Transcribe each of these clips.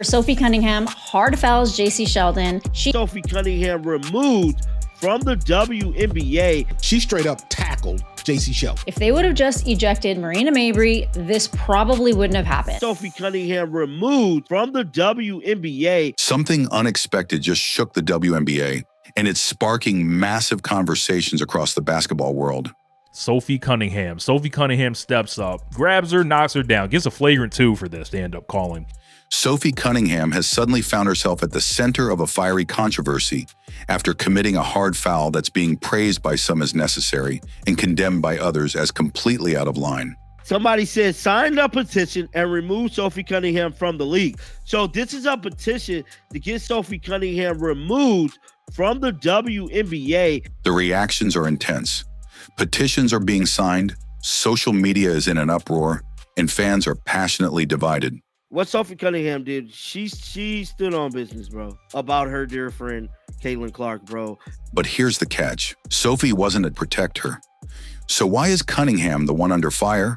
Sophie Cunningham hard fouls JC Sheldon. Sophie Cunningham removed from the WNBA. She straight up tackled JC Sheldon. If they would have just ejected Marina Mabry, this probably wouldn't have happened. Sophie Cunningham removed from the WNBA. Something unexpected just shook the WNBA, and it's sparking massive conversations across the basketball world. Sophie Cunningham. Sophie Cunningham steps up, grabs her, knocks her down, gets a flagrant 2 for this, they end up calling. Sophie Cunningham has suddenly found herself at the center of a fiery controversy after committing a hard foul that's being praised by some as necessary and condemned by others as completely out of line. Somebody said, sign a petition and remove Sophie Cunningham from the league. So this is a petition to get Sophie Cunningham removed from the WNBA. The reactions are intense. Petitions are being signed, social media is in an uproar, and fans are passionately divided. What Sophie Cunningham did, she stood on business, bro, about her dear friend, Caitlin Clark, bro. But here's the catch. Sophie wasn't to protect her. So why is Cunningham the one under fire?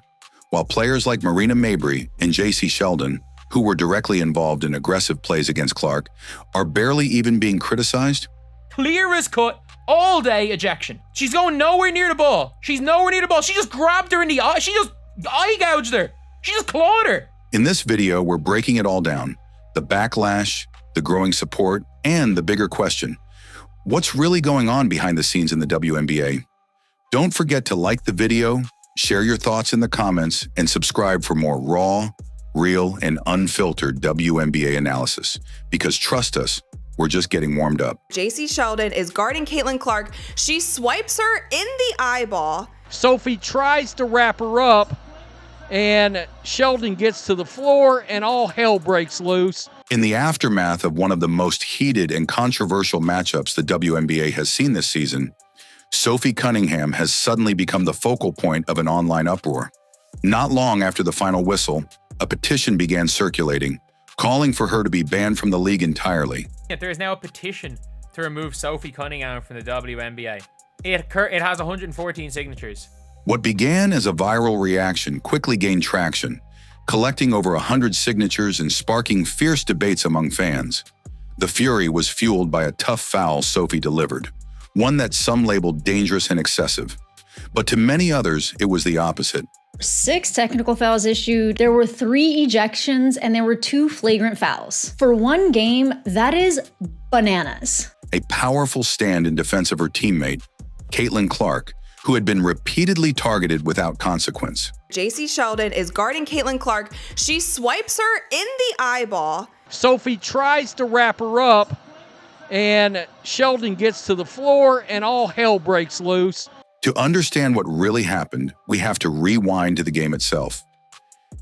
While players like Marina Mabry and JC Sheldon, who were directly involved in aggressive plays against Clark, are barely even being criticized? Clear as cut, all day ejection. She's going nowhere near the ball. She's nowhere near the ball. She just grabbed her in the eye. She just eye gouged her. She just clawed her. In this video, we're breaking it all down. The backlash, the growing support, and the bigger question. What's really going on behind the scenes in the WNBA? Don't forget to like the video, share your thoughts in the comments, and subscribe for more raw, real, and unfiltered WNBA analysis. Because trust us, we're just getting warmed up. JC Sheldon is guarding Caitlin Clark. She swipes her in the eyeball. Sophie tries to wrap her up, and Sheldon gets to the floor, and all hell breaks loose. In the aftermath of one of the most heated and controversial matchups the WNBA has seen this season, Sophie Cunningham has suddenly become the focal point of an online uproar. Not long after the final whistle, a petition began circulating, calling for her to be banned from the league entirely. There is now a petition to remove Sophie Cunningham from the WNBA. It has 114 signatures. What began as a viral reaction quickly gained traction, collecting over 100 signatures and sparking fierce debates among fans. The fury was fueled by a tough foul Sophie delivered, one that some labeled dangerous and excessive. But to many others, it was the opposite. 6 technical fouls issued, there were 3 ejections, and there were 2 flagrant fouls. For one game, that is bananas. A powerful stand in defense of her teammate, Caitlin Clark, who had been repeatedly targeted without consequence. JC Sheldon is guarding Caitlin Clark. She swipes her in the eyeball. Sophie tries to wrap her up, and Sheldon gets to the floor, and all hell breaks loose. To understand what really happened, we have to rewind to the game itself.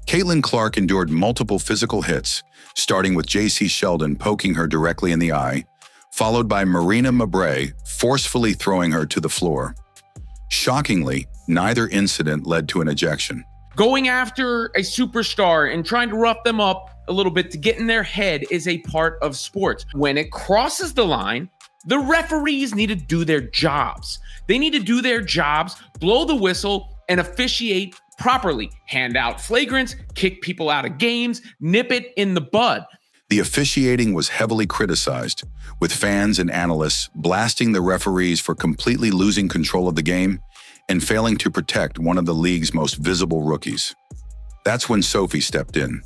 Caitlin Clark endured multiple physical hits, starting with JC Sheldon poking her directly in the eye, followed by Marina Mabry forcefully throwing her to the floor. Shockingly, neither incident led to an ejection. Going after a superstar and trying to rough them up a little bit to get in their head is a part of sports. When it crosses the line, the referees need to do their jobs. They need to do their jobs, blow the whistle, and officiate properly. Hand out flagrants, kick people out of games, nip it in the bud. The officiating was heavily criticized, with fans and analysts blasting the referees for completely losing control of the game and failing to protect one of the league's most visible rookies. That's when Sophie stepped in.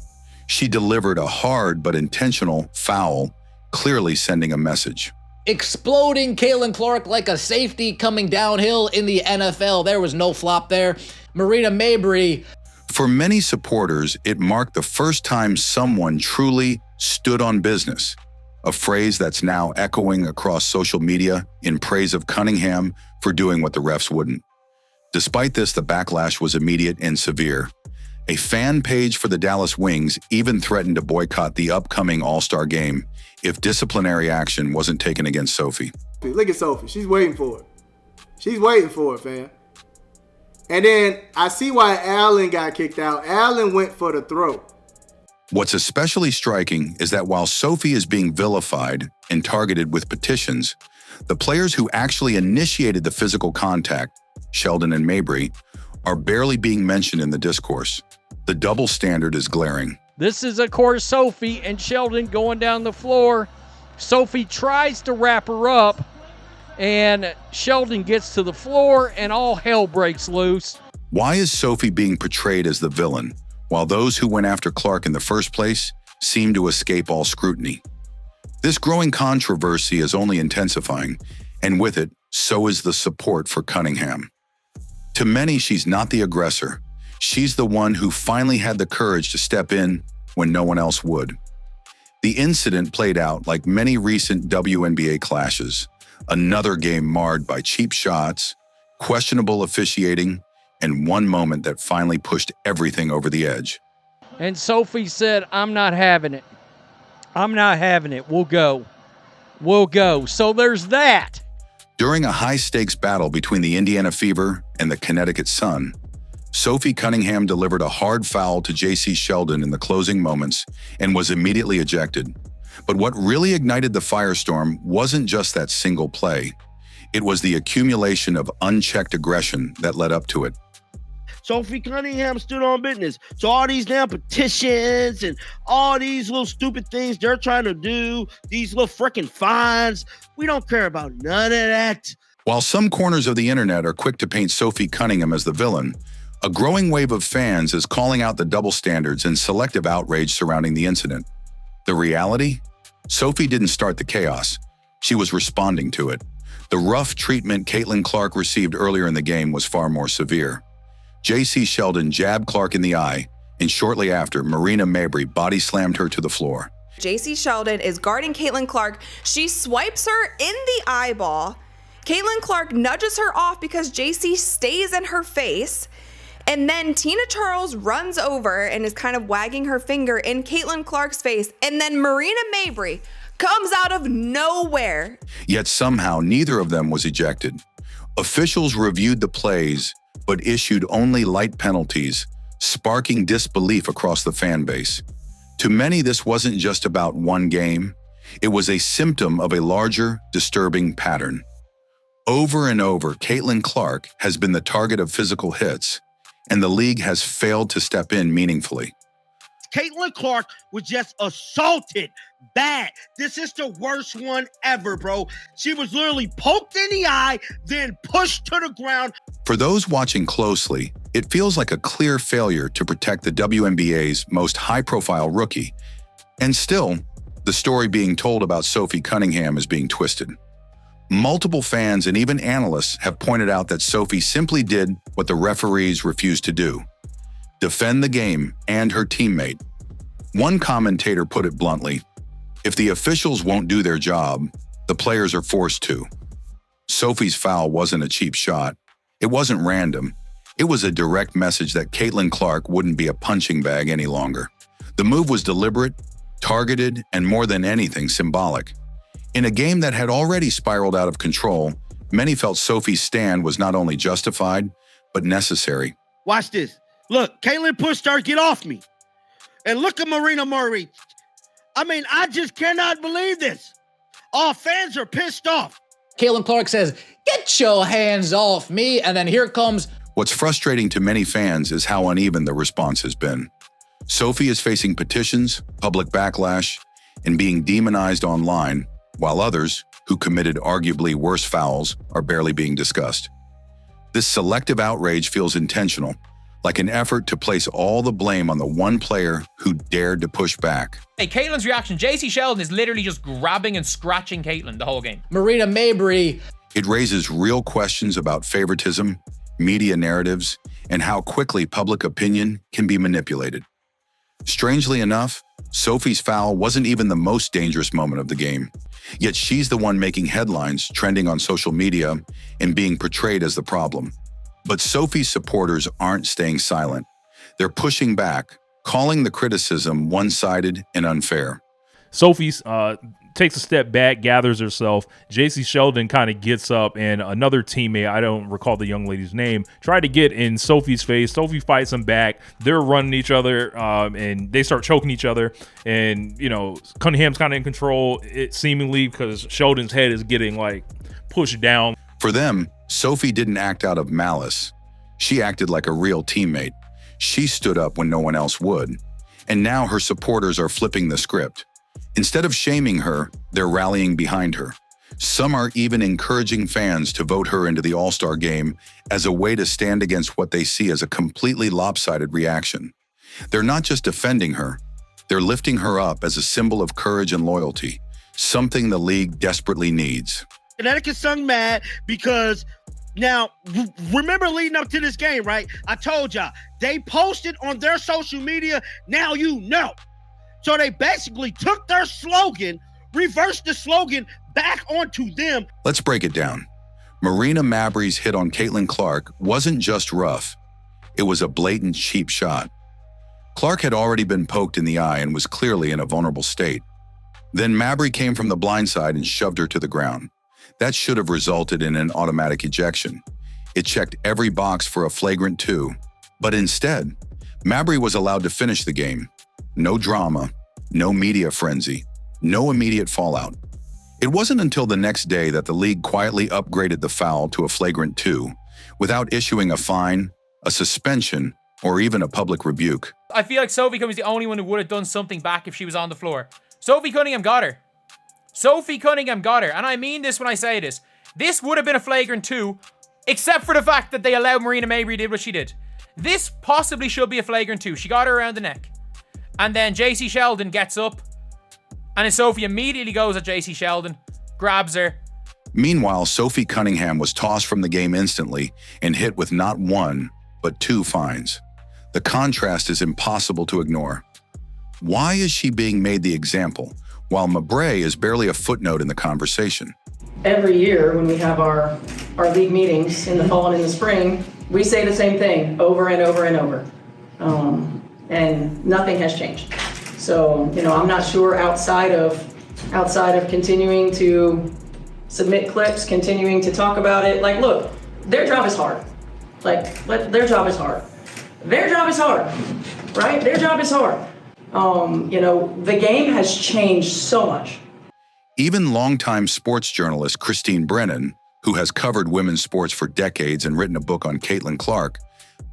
She delivered a hard but intentional foul, clearly sending a message. Exploding Caitlin Clark like a safety coming downhill in the NFL. There was no flop there. Marina Mabry. For many supporters, it marked the first time someone truly stood on business, a phrase that's now echoing across social media in praise of Cunningham for doing what the refs wouldn't. Despite this, the backlash was immediate and severe. A fan page for the Dallas Wings even threatened to boycott the upcoming All-Star game if disciplinary action wasn't taken against Sophie. Look at Sophie. She's waiting for it. She's waiting for it, fam. And then I see why Allen got kicked out. Allen went for the throw. What's especially striking is that while Sophie is being vilified and targeted with petitions, the players who actually initiated the physical contact, Sheldon and Mabry, are barely being mentioned in the discourse. The double standard is glaring. This is, of course, Sophie and Sheldon going down the floor. Sophie tries to wrap her up, and Sheldon gets to the floor, and all hell breaks loose. Why is Sophie being portrayed as the villain, while those who went after Clark in the first place seem to escape all scrutiny? This growing controversy is only intensifying, and with it, so is the support for Cunningham. To many, she's not the aggressor. She's the one who finally had the courage to step in when no one else would. The incident played out like many recent WNBA clashes, another game marred by cheap shots, questionable officiating, and one moment that finally pushed everything over the edge. And Sophie said, I'm not having it. I'm not having it. We'll go. We'll go. So there's that. During a high-stakes battle between the Indiana Fever and the Connecticut Sun, Sophie Cunningham delivered a hard foul to J.C. Sheldon in the closing moments and was immediately ejected. But what really ignited the firestorm wasn't just that single play. It was the accumulation of unchecked aggression that led up to it. Sophie Cunningham stood on business. So all these damn petitions and all these little stupid things they're trying to do, these little freaking fines, we don't care about none of that. While some corners of the internet are quick to paint Sophie Cunningham as the villain, a growing wave of fans is calling out the double standards and selective outrage surrounding the incident. The reality? Sophie didn't start the chaos. She was responding to it. The rough treatment Caitlin Clark received earlier in the game was far more severe. J.C. Sheldon jabbed Clark in the eye, and shortly after, Marina Mabry body slammed her to the floor. J.C. Sheldon is guarding Caitlin Clark. She swipes her in the eyeball. Caitlin Clark nudges her off because J.C. stays in her face. And then Tina Charles runs over and is kind of wagging her finger in Caitlin Clark's face. And then Marina Mabry comes out of nowhere. Yet somehow neither of them was ejected. Officials reviewed the plays, but issued only light penalties, sparking disbelief across the fan base. To many, this wasn't just about one game. It was a symptom of a larger, disturbing pattern. Over and over, Caitlin Clark has been the target of physical hits, and the league has failed to step in meaningfully. Caitlin Clark was just assaulted bad. This is the worst one ever, bro. She was literally poked in the eye, then pushed to the ground. For those watching closely, it feels like a clear failure to protect the WNBA's most high-profile rookie. And still, the story being told about Sophie Cunningham is being twisted. Multiple fans and even analysts have pointed out that Sophie simply did what the referees refused to do: defend the game and her teammate. One commentator put it bluntly, if the officials won't do their job, the players are forced to. Sophie's foul wasn't a cheap shot. It wasn't random. It was a direct message that Caitlin Clark wouldn't be a punching bag any longer. The move was deliberate, targeted, and more than anything, symbolic. In a game that had already spiraled out of control, many felt Sophie's stand was not only justified, but necessary. Watch this. Look, Caitlin pushed her, get off me. And look at Marina Murray. I mean, I just cannot believe this. All fans are pissed off. Caitlin Clark says, "Get your hands off me," and then here comes... What's frustrating to many fans is how uneven the response has been. Sophie is facing petitions, public backlash, and being demonized online, while others, who committed arguably worse fouls, are barely being discussed. This selective outrage feels intentional, like an effort to place all the blame on the one player who dared to push back. Hey, Caitlin's reaction, J.C. Sheldon is literally just grabbing and scratching Caitlin the whole game. Marina Mabry. It raises real questions about favoritism, media narratives, and how quickly public opinion can be manipulated. Strangely enough, Sophie's foul wasn't even the most dangerous moment of the game, yet she's the one making headlines, trending on social media, and being portrayed as the problem. But Sophie's supporters aren't staying silent. They're pushing back, calling the criticism one-sided and unfair. Sophie takes a step back, gathers herself. J.C. Sheldon kind of gets up, and another teammate, I don't recall the young lady's name, tried to get in Sophie's face. Sophie fights him back. They're running each other, and they start choking each other. And, you know, Cunningham's kind of in control, seemingly, because Sheldon's head is getting, like, pushed down. For them, Sophie didn't act out of malice. She acted like a real teammate. She stood up when no one else would. And now her supporters are flipping the script. Instead of shaming her, they're rallying behind her. Some are even encouraging fans to vote her into the All-Star game as a way to stand against what they see as a completely lopsided reaction. They're not just defending her, they're lifting her up as a symbol of courage and loyalty, something the league desperately needs. Connecticut sung mad because now, remember leading up to this game, right? I told y'all, they posted on their social media, now you know. So they basically took their slogan, reversed the slogan back onto them. Let's break it down. Marina Mabrey's hit on Caitlin Clark wasn't just rough. It was a blatant cheap shot. Clark had already been poked in the eye and was clearly in a vulnerable state. Then Mabrey came from the blind side and shoved her to the ground. That should have resulted in an automatic ejection. It checked every box for a flagrant 2. But instead, Mabrey was allowed to finish the game. No drama, no media frenzy, no immediate fallout. It wasn't until the next day that the league quietly upgraded the foul to a flagrant 2, without issuing a fine, a suspension, or even a public rebuke. I feel like Sophie Cunningham was the only one who would have done something back if she was on the floor. Sophie Cunningham got her. Sophie Cunningham got her. And I mean this when I say this. This would have been a flagrant 2, except for the fact that they allowed Marina Mabrey did what she did. This possibly should be a flagrant 2. She got her around the neck. And then JC Sheldon gets up. And then Sophie immediately goes at JC Sheldon, grabs her. Meanwhile, Sophie Cunningham was tossed from the game instantly and hit with not 1, but 2 fines. The contrast is impossible to ignore. Why is she being made the example, while Mabrey is barely a footnote in the conversation? Every year when we have our league meetings in the fall and in the spring, we say the same thing over and over and over. And nothing has changed. So, I'm not sure outside of continuing to submit clips, continuing to talk about it. Like, look, their job is hard. Their job is hard. Their job is hard, right? Their job is hard. The game has changed so much. Even longtime sports journalist Christine Brennan, who has covered women's sports for decades and written a book on Caitlin Clark,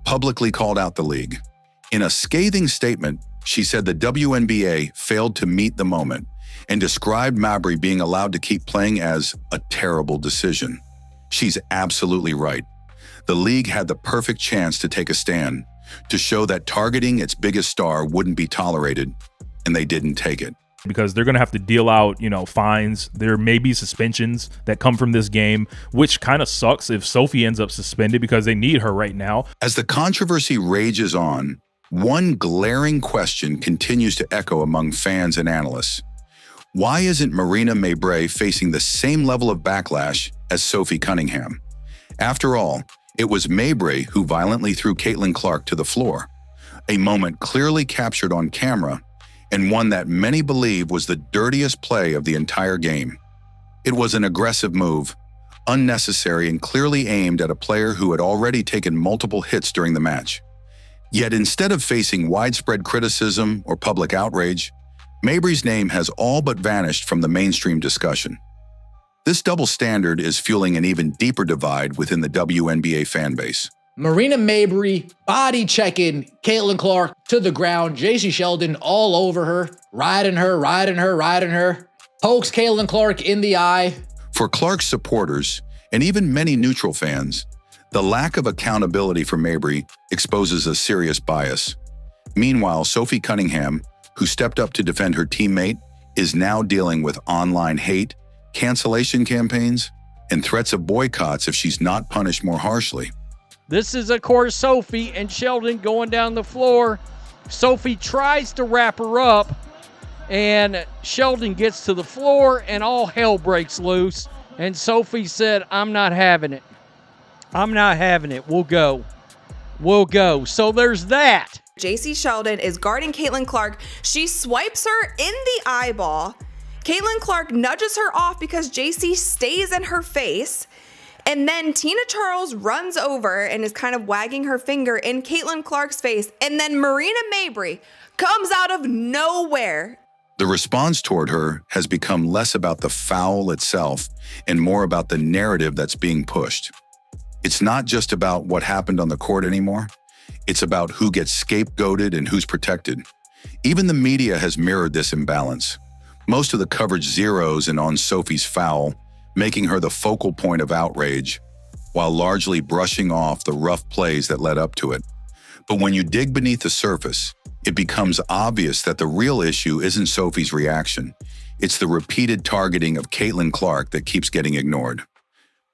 publicly called out the league. In a scathing statement, she said the WNBA failed to meet the moment and described Mabrey being allowed to keep playing as a terrible decision. She's absolutely right. The league had the perfect chance to take a stand, to show that targeting its biggest star wouldn't be tolerated, and they didn't take it. Because they're going to have to deal out, fines. There may be suspensions that come from this game, which kind of sucks if Sophie ends up suspended because they need her right now. As the controversy rages on, one glaring question continues to echo among fans and analysts. Why isn't Marina Mabrey facing the same level of backlash as Sophie Cunningham? After all, it was Mabrey who violently threw Caitlin Clark to the floor, a moment clearly captured on camera and one that many believe was the dirtiest play of the entire game. It was an aggressive move, unnecessary and clearly aimed at a player who had already taken multiple hits during the match. Yet instead of facing widespread criticism or public outrage, Mabrey's name has all but vanished from the mainstream discussion. This double standard is fueling an even deeper divide within the WNBA fanbase. Marina Mabrey body checking Caitlin Clark to the ground. JC Sheldon all over her, riding her. Pokes Caitlin Clark in the eye. For Clark's supporters, and even many neutral fans, the lack of accountability for Mabrey exposes a serious bias. Meanwhile, Sophie Cunningham, who stepped up to defend her teammate, is now dealing with online hate, cancellation campaigns, and threats of boycotts if she's not punished more harshly. This is, of course, Sophie and Sheldon going down the floor. Sophie tries to wrap her up, and Sheldon gets to the floor, and all hell breaks loose. And Sophie said, I'm not having it. I'm not having it. We'll go. So there's that. JC Sheldon is guarding Caitlin Clark. She swipes her in the eyeball. Caitlin Clark nudges her off because JC stays in her face. And then Tina Charles runs over and is kind of wagging her finger in Caitlin Clark's face. And then Marina Mabrey comes out of nowhere. The response toward her has become less about the foul itself and more about the narrative that's being pushed. It's not just about what happened on the court anymore. It's about who gets scapegoated and who's protected. Even the media has mirrored this imbalance. Most of the coverage zeroes in on Sophie's foul, making her the focal point of outrage, while largely brushing off the rough plays that led up to it. But when you dig beneath the surface, it becomes obvious that the real issue isn't Sophie's reaction. It's the repeated targeting of Caitlin Clark that keeps getting ignored.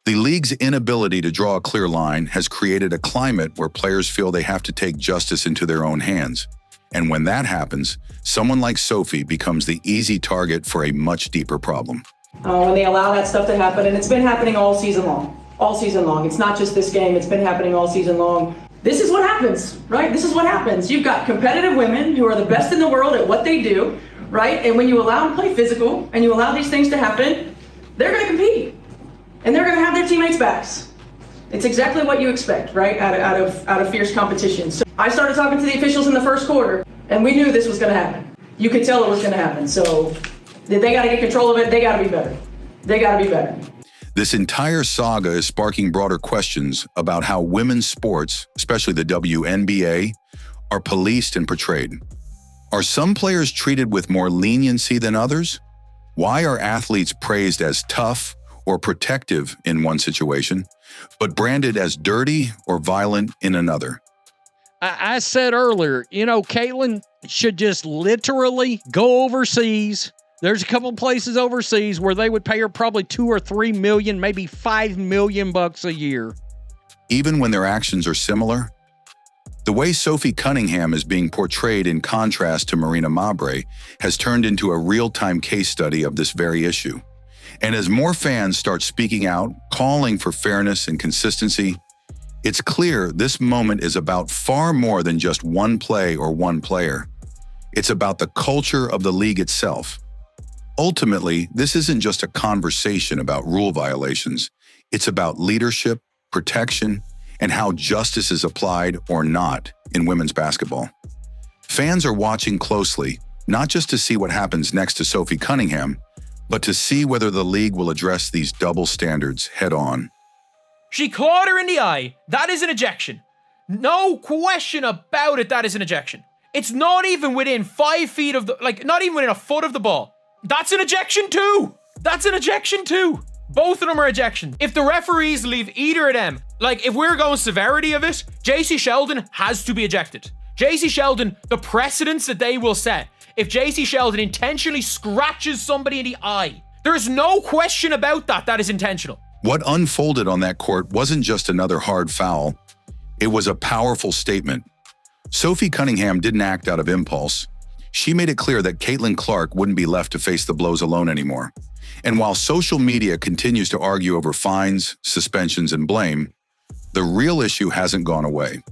The league's inability to draw a clear line has created a climate where players feel they have to take justice into their own hands. And when that happens, someone like Sophie becomes the easy target for a much deeper problem. When they allow that stuff to happen, and it's been happening all season long. All season long. It's not just this game, it's been happening all season long. This is what happens, right? This is what happens. You've got competitive women who are the best in the world at what they do, right? And when you allow them to play physical and you allow these things to happen, they're going to compete. And they're going to have their teammates' backs. It's exactly what you expect, right? Out of fierce competition. So I started talking to the officials in the first quarter, and we knew this was going to happen. You could tell it was going to happen. So they got to get control of it. They got to be better. They got to be better. This entire saga is sparking broader questions about how women's sports, especially the WNBA, are policed and portrayed. Are some players treated with more leniency than others? Why are athletes praised as tough or protective in one situation, but branded as dirty or violent in another? I said earlier, Caitlin should just literally go overseas. There's a couple places overseas where they would pay her probably $2 or $3 million, maybe $5 million a year. Even when their actions are similar, the way Sophie Cunningham is being portrayed in contrast to Marina Mabre has turned into a real-time case study of this very issue. And as more fans start speaking out, calling for fairness and consistency, it's clear this moment is about far more than just one play or one player. It's about the culture of the league itself. Ultimately, this isn't just a conversation about rule violations. It's about leadership, protection, and how justice is applied or not in women's basketball. Fans are watching closely, not just to see what happens next to Sophie Cunningham, but to see whether the league will address these double standards head on. She clawed her in the eye. That is an ejection. No question about it, that is an ejection. It's not even within 5 feet of not even within a foot of the ball. That's an ejection too. That's an ejection too. Both of them are ejections. If the referees leave either of them, if we're going severity of it, JC Sheldon has to be ejected. JC Sheldon, the precedence that they will set, if JC Sheldon intentionally scratches somebody in the eye, there's no question about that. That is intentional. What unfolded on that court wasn't just another hard foul. It was a powerful statement. Sophie Cunningham didn't act out of impulse. She made it clear that Caitlin Clark wouldn't be left to face the blows alone anymore. And while social media continues to argue over fines, suspensions, and blame, the real issue hasn't gone away.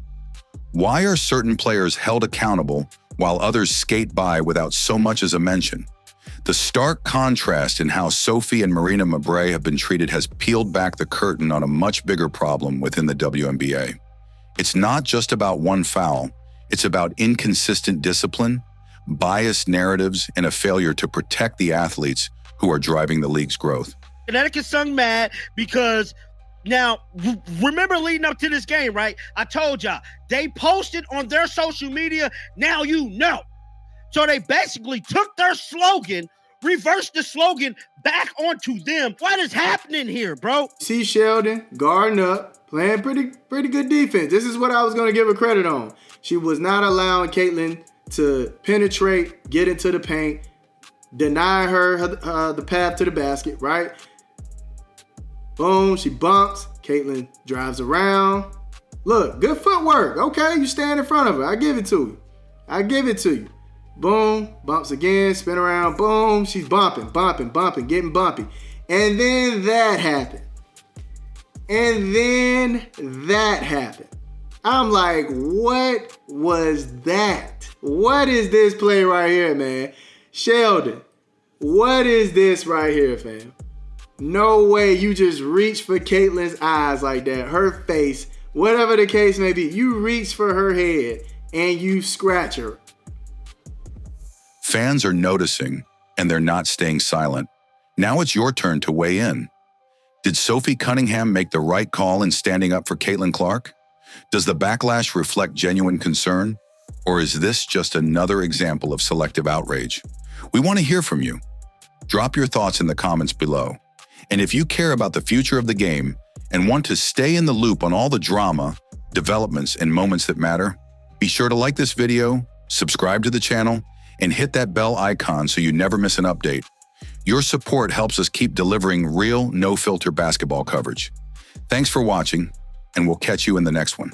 Why are certain players held accountable while others skate by without so much as a mention? The stark contrast in how Sophie and Marina Mabre have been treated has peeled back the curtain on a much bigger problem within the WNBA. It's not just about one foul. It's about inconsistent discipline, biased narratives, and a failure to protect the athletes who are driving the league's growth. Connecticut sung mad because now, remember leading up to this game, right? I told y'all, they posted on their social media, now you know. So they basically took their slogan, reversed the slogan back onto them. What is happening here, bro? See Sheldon guarding up, playing pretty good defense. This is what I was going to give her credit on. She was not allowing Caitlin to penetrate, get into the paint, deny her the path to the basket, right? Boom, she bumps. Caitlin drives around. Look, good footwork. Okay, you stand in front of her. I give it to you. Boom, bumps again, spin around. Boom, she's bumping, getting bumpy. And then that happened. I'm like, what was that? What is this play right here, man? Sheldon, what is this right here, fam? No way you just reach for Caitlin's eyes like that, her face, whatever the case may be. You reach for her head and you scratch her. Fans are noticing, and they're not staying silent. Now it's your turn to weigh in. Did Sophie Cunningham make the right call in standing up for Caitlin Clark? Does the backlash reflect genuine concern? Or is this just another example of selective outrage? We want to hear from you. Drop your thoughts in the comments below. And if you care about the future of the game and want to stay in the loop on all the drama, developments, and moments that matter, be sure to like this video, subscribe to the channel, and hit that bell icon so you never miss an update. Your support helps us keep delivering real, no-filter basketball coverage. Thanks for watching, and we'll catch you in the next one.